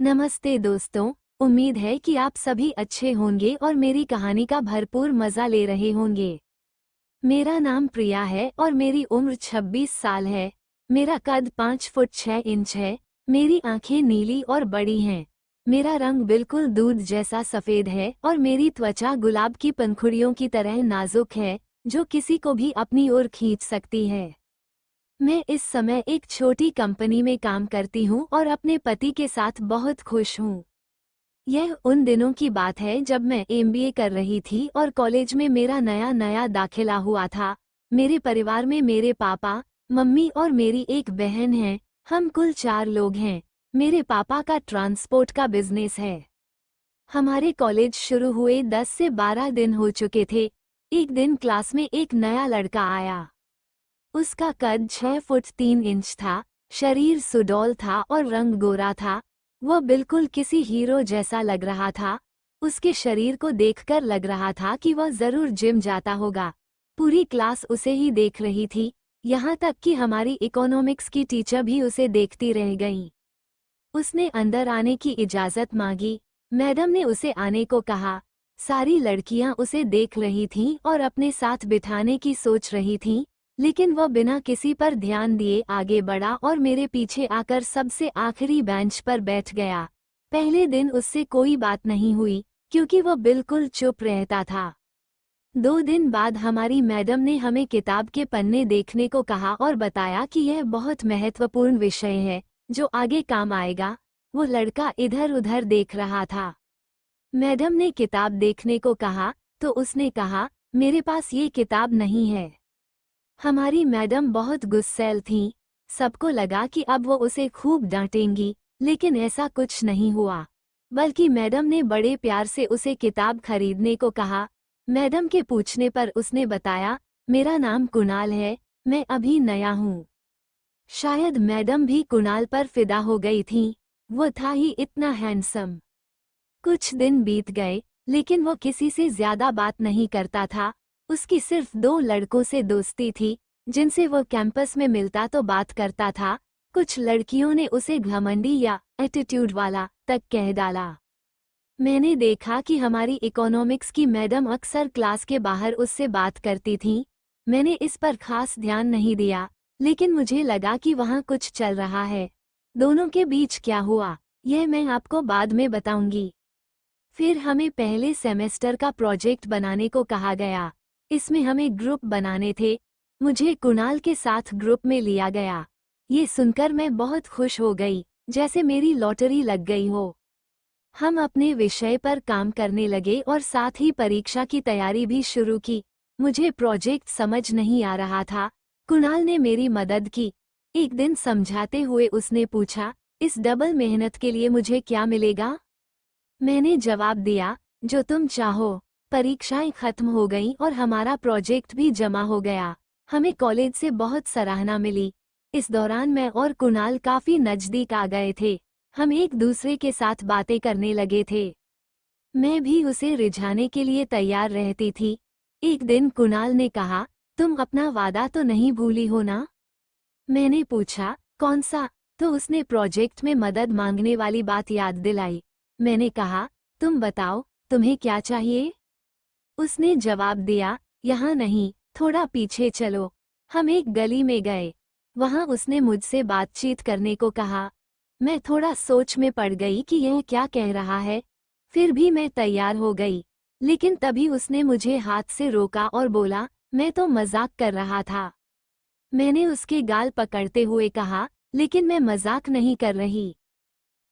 नमस्ते दोस्तों। उम्मीद है कि आप सभी अच्छे होंगे और मेरी कहानी का भरपूर मजा ले रहे होंगे। मेरा नाम प्रिया है और मेरी उम्र 26 साल है। मेरा कद 5 फुट 6 इंच है। मेरी आंखें नीली और बड़ी हैं। मेरा रंग बिल्कुल दूध जैसा सफेद है और मेरी त्वचा गुलाब की पंखुड़ियों की तरह नाजुक है, जो किसी को भी अपनी ओर खींच सकती है। मैं इस समय एक छोटी कंपनी में काम करती हूँ और अपने पति के साथ बहुत खुश हूँ। यह उन दिनों की बात है जब मैं एमबीए कर रही थी और कॉलेज में मेरा नया नया दाखिला हुआ था। मेरे परिवार में मेरे पापा, मम्मी और मेरी एक बहन है। हम कुल 4 लोग हैं। मेरे पापा का ट्रांसपोर्ट का बिजनेस है। हमारे कॉलेज शुरू हुए 10 से 12 दिन हो चुके थे। एक दिन क्लास में एक नया लड़का आया। उसका कद 6 फुट 3 इंच था, शरीर सुडौल था और रंग गोरा था। वह बिल्कुल किसी हीरो जैसा लग रहा था। उसके शरीर को देखकर लग रहा था कि वह जरूर जिम जाता होगा। पूरी क्लास उसे ही देख रही थी, यहाँ तक कि हमारी इकोनॉमिक्स की टीचर भी उसे देखती रह गई। उसने अंदर आने की इजाजत मांगी। मैडम ने उसे आने को कहा। सारी लड़कियां उसे देख रही थीं और अपने साथ बिठाने की सोच रही थीं, लेकिन वह बिना किसी पर ध्यान दिए आगे बढ़ा और मेरे पीछे आकर सबसे आखिरी बेंच पर बैठ गया। पहले दिन उससे कोई बात नहीं हुई, क्योंकि वह बिल्कुल चुप रहता था। 2 दिन बाद हमारी मैडम ने हमें किताब के पन्ने देखने को कहा और बताया कि यह बहुत महत्वपूर्ण विषय है, जो आगे काम आएगा। वो लड़का इधर उधर देख रहा था। मैडम ने किताब देखने को कहा, तो उसने कहा, मेरे पास ये किताब नहीं है। हमारी मैडम बहुत गुस्सैल थीं। सबको लगा कि अब वो उसे खूब डांटेंगी, लेकिन ऐसा कुछ नहीं हुआ। बल्कि मैडम ने बड़े प्यार से उसे किताब खरीदने को कहा। मैडम के पूछने पर उसने बताया, मेरा नाम कुणाल है, मैं अभी नया हूँ। शायद मैडम भी कुणाल पर फिदा हो गई थीं। वो था ही इतना हैंडसम। कुछ दिन बीत गए, लेकिन वो किसी से ज्यादा बात नहीं करता था। उसकी सिर्फ 2 लड़कों से दोस्ती थी, जिनसे वो कैंपस में मिलता तो बात करता था। कुछ लड़कियों ने उसे घमंडी या एटीट्यूड वाला तक कह डाला। मैंने देखा कि हमारी इकोनॉमिक्स की मैडम अक्सर क्लास के बाहर उससे बात करती थीं। मैंने इस पर खास ध्यान नहीं दिया, लेकिन मुझे लगा कि वहाँ कुछ चल रहा है। दोनों के बीच क्या हुआ, यह मैं आपको बाद में बताऊंगी। फिर हमें पहले सेमेस्टर का प्रोजेक्ट बनाने को कहा गया। इसमें हमें ग्रुप बनाने थे। मुझे कुणाल के साथ ग्रुप में लिया गया। ये सुनकर मैं बहुत खुश हो गई, जैसे मेरी लॉटरी लग गई हो। हम अपने विषय पर काम करने लगे और साथ ही परीक्षा की तैयारी भी शुरू की। मुझे प्रोजेक्ट समझ नहीं आ रहा था। कुणाल ने मेरी मदद की। एक दिन समझाते हुए उसने पूछा, इस डबल मेहनत के लिए मुझे क्या मिलेगा? मैंने जवाब दिया, जो तुम चाहो। परीक्षाएं खत्म हो गईं और हमारा प्रोजेक्ट भी जमा हो गया। हमें कॉलेज से बहुत सराहना मिली। इस दौरान मैं और कुणाल काफी नजदीक आ गए थे। हम एक दूसरे के साथ बातें करने लगे थे। मैं भी उसे रिझाने के लिए तैयार रहती थी। एक दिन कुणाल ने कहा, तुम अपना वादा तो नहीं भूली हो ना? मैंने पूछा, कौन सा? तो उसने प्रोजेक्ट में मदद मांगने वाली बात याद दिलाई। मैंने कहा, तुम बताओ, तुम्हें क्या चाहिए? उसने जवाब दिया, यहाँ नहीं, थोड़ा पीछे चलो। हम एक गली में गए। वहाँ उसने मुझसे बातचीत करने को कहा। मैं थोड़ा सोच में पड़ गई कि यह क्या कह रहा है। फिर भी मैं तैयार हो गई। लेकिन तभी उसने मुझे हाथ से रोका और बोला, मैं तो मजाक कर रहा था। मैंने उसके गाल पकड़ते हुए कहा, लेकिन मैं मजाक नहीं कर रही।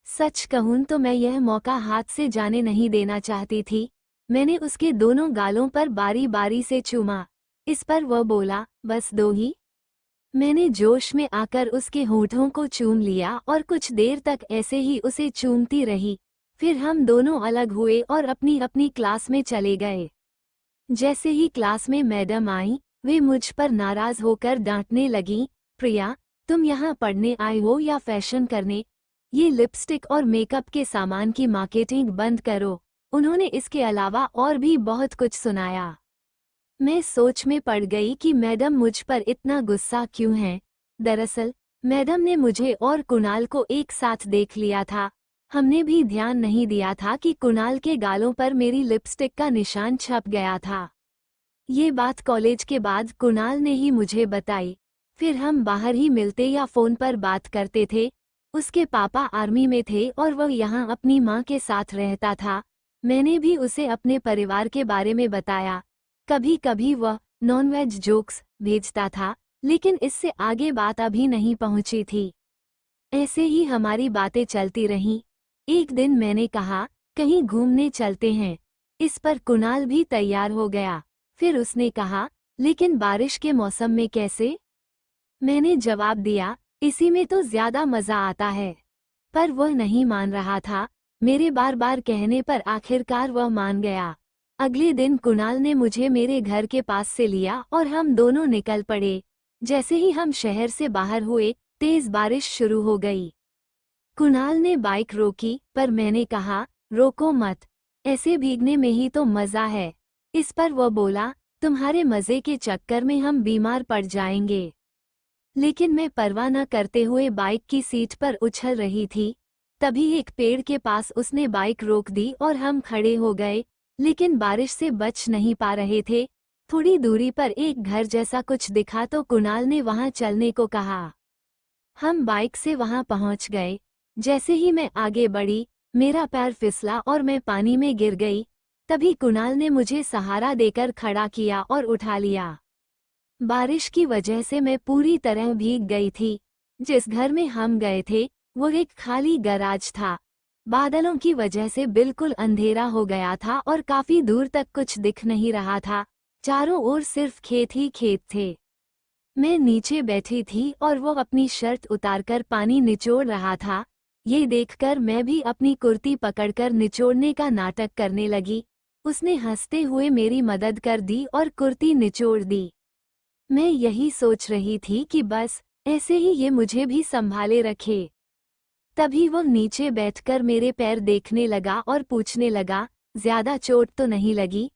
सच कहूं तो मैं यह मौका हाथ से जाने नहीं देना चाहती थी। मैंने उसके दोनों गालों पर बारी बारी से चूमा। इस पर वह बोला, बस 2 ही। मैंने जोश में आकर उसके होठों को चूम लिया और कुछ देर तक ऐसे ही उसे चूमती रही। फिर हम दोनों अलग हुए और अपनी अपनी क्लास में चले गए। जैसे ही क्लास में मैडम आई, वे मुझ पर नाराज होकर डांटने लगीं, प्रिया, तुम यहाँ पढ़ने आई हो या फैशन करने? ये लिपस्टिक और मेकअप के सामान की मार्केटिंग बंद करो। उन्होंने इसके अलावा और भी बहुत कुछ सुनाया। मैं सोच में पड़ गई कि मैडम मुझ पर इतना गुस्सा क्यों है। दरअसल मैडम ने मुझे और कुणाल को एक साथ देख लिया था। हमने भी ध्यान नहीं दिया था कि कुणाल के गालों पर मेरी लिपस्टिक का निशान छप गया था। ये बात कॉलेज के बाद कुणाल ने ही मुझे बताई। फिर हम बाहर ही मिलते या फ़ोन पर बात करते थे। उसके पापा आर्मी में थे और वह यहाँ अपनी माँ के साथ रहता था। मैंने भी उसे अपने परिवार के बारे में बताया। कभी कभी वह नॉनवेज जोक्स भेजता था, लेकिन इससे आगे बात अभी नहीं पहुंची थी। ऐसे ही हमारी बातें चलती रहीं। एक दिन मैंने कहा, कहीं घूमने चलते हैं। इस पर कुणाल भी तैयार हो गया। फिर उसने कहा, लेकिन बारिश के मौसम में कैसे? मैंने जवाब दिया, इसी में तो ज्यादा मजा आता है। पर वह नहीं मान रहा था। मेरे बार बार कहने पर आखिरकार वह मान गया। अगले दिन कुणाल ने मुझे मेरे घर के पास से लिया और हम दोनों निकल पड़े। जैसे ही हम शहर से बाहर हुए, तेज बारिश शुरू हो गई। कुणाल ने बाइक रोकी, पर मैंने कहा, रोको मत, ऐसे भीगने में ही तो मजा है। इस पर वह बोला, तुम्हारे मजे के चक्कर में हम बीमार पड़ जाएंगे। लेकिन मैं परवाह न करते हुए बाइक की सीट पर उछल रही थी। तभी एक पेड़ के पास उसने बाइक रोक दी और हम खड़े हो गए, लेकिन बारिश से बच नहीं पा रहे थे। थोड़ी दूरी पर एक घर जैसा कुछ दिखा तो कुणाल ने वहां चलने को कहा। हम बाइक से वहां पहुंच गए। जैसे ही मैं आगे बढ़ी, मेरा पैर फिसला और मैं पानी में गिर गई। तभी कुणाल ने मुझे सहारा देकर खड़ा किया और उठा लिया। बारिश की वजह से मैं पूरी तरह भीग गई थी। जिस घर में हम गए थे, वो एक खाली गैराज था। बादलों की वजह से बिल्कुल अंधेरा हो गया था और काफी दूर तक कुछ दिख नहीं रहा था। चारों ओर सिर्फ खेत ही खेत थे। मैं नीचे बैठी थी और वो अपनी शर्ट उतारकर पानी निचोड़ रहा था। ये देखकर मैं भी अपनी कुर्ती पकड़कर निचोड़ने का नाटक करने लगी। उसने हंसते हुए मेरी मदद कर दी और कुर्ती निचोड़ दी। मैं यही सोच रही थी कि बस ऐसे ही ये मुझे भी संभाले रखे। तभी वो नीचे बैठकर मेरे पैर देखने लगा और पूछने लगा, ज्यादा चोट तो नहीं लगी?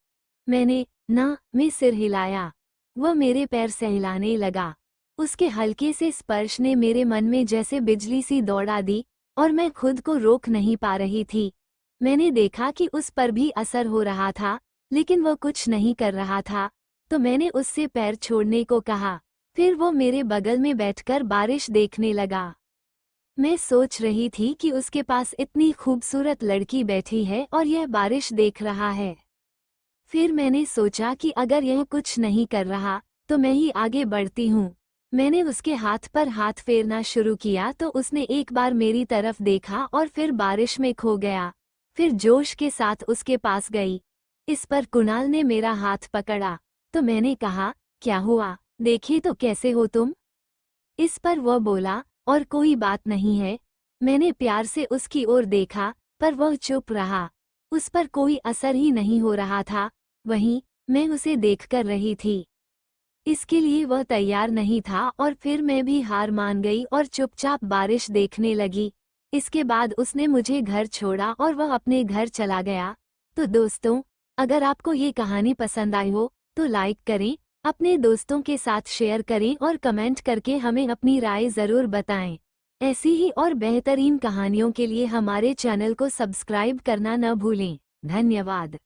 मैंने ना मैं सिर हिलाया। वह मेरे पैर सहलाने लगा। उसके हल्के से स्पर्श ने मेरे मन में जैसे बिजली सी दौड़ा दी और मैं खुद को रोक नहीं पा रही थी। मैंने देखा कि उस पर भी असर हो रहा था, लेकिन वह कुछ नहीं कर रहा था। तो मैंने उससे पैर छोड़ने को कहा। फिर वो मेरे बगल में बैठकर बारिश देखने लगा। मैं सोच रही थी कि उसके पास इतनी खूबसूरत लड़की बैठी है और यह बारिश देख रहा है। फिर मैंने सोचा कि अगर यह कुछ नहीं कर रहा, तो मैं ही आगे बढ़ती हूँ। मैंने उसके हाथ पर हाथ फेरना शुरू किया तो उसने एक बार मेरी तरफ देखा और फिर बारिश में खो गया। फिर जोश के साथ उसके पास गई। इस पर कुणाल ने मेरा हाथ पकड़ा, तो मैंने कहा, क्या हुआ, देखिए तो कैसे हो तुम? इस पर वह बोला, और कोई बात नहीं है। मैंने प्यार से उसकी ओर देखा, पर वह चुप रहा। उस पर कोई असर ही नहीं हो रहा था। वहीं मैं उसे देखकर रही थी। इसके लिए वह तैयार नहीं था और फिर मैं भी हार मान गई और चुपचाप बारिश देखने लगी। इसके बाद उसने मुझे घर छोड़ा और वह अपने घर चला गया। तो दोस्तों, अगर आपको ये कहानी पसंद आई हो तो लाइक करें, अपने दोस्तों के साथ शेयर करें और कमेंट करके हमें अपनी राय ज़रूर बताएं। ऐसी ही और बेहतरीन कहानियों के लिए हमारे चैनल को सब्सक्राइब करना न भूलें। धन्यवाद।